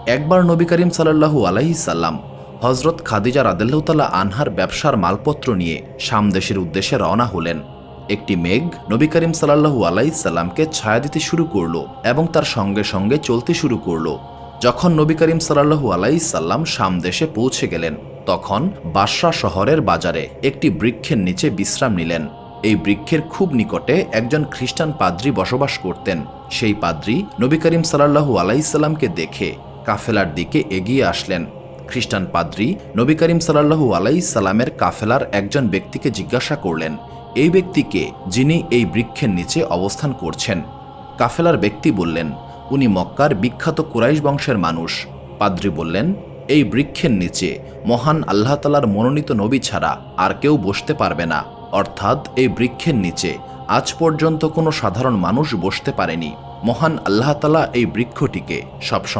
একবার নবী করিম সাল্লাল্লাহু আলাইহি সাল্লাম হজরত খাদিজা রাদিয়াল্লাহু তাআলা আনহার ব্যবসার মালপত্র নিয়ে শাম দেশের উদ্দেশ্যে রওনা হলেন। একটি মেঘ নবী করিম সাল্লাল্লাহু আলাইহি সাল্লামকে ছায়া দিতে শুরু করল এবং তার সঙ্গে সঙ্গে চলতে শুরু করল। যখন নবী করিম সাল্লাল্লাহু আলাইহি সাল্লাম শাম দেশে পৌঁছে গেলেন, তখন বাসরা শহরের বাজারে একটি বৃক্ষের নিচে বিশ্রাম নিলেন। এই বৃক্ষের খুব নিকটে একজন খ্রিস্টান পাদ্রী বসবাস করতেন। সেই পাদ্রী নবী করিম সাল্লাল্লাহু আলাইহি সাল্লামকে দেখে কাফেলার দিকে এগিয়ে আসলেন। খ্রিস্টান পাদ্রী নবী করিম সাল্লাল্লাহু আলাইহি সাল্লামের কাফেলার একজন ব্যক্তিকে জিজ্ঞাসা করলেন, এই ব্যক্তিকে যিনি এই বৃক্ষের নিচে অবস্থান করছেন? কাফেলার ব্যক্তি বললেন, উনি মক্কার বিখ্যাত কুরাইশ বংশের মানুষ। পাদ্রী বললেন, এই বৃক্ষের নিচে মহান আল্লাহ তাআলার মনোনীত নবী ছাড়া আর কেউ বসতে পারবে না। অর্থাৎ এই বৃক্ষের নিচে আজ পর্যন্ত কোনো সাধারণ মানুষ বসতে পারেনি। মহান আল্লাহ তাআলা এই বৃক্ষটিকে সবসময়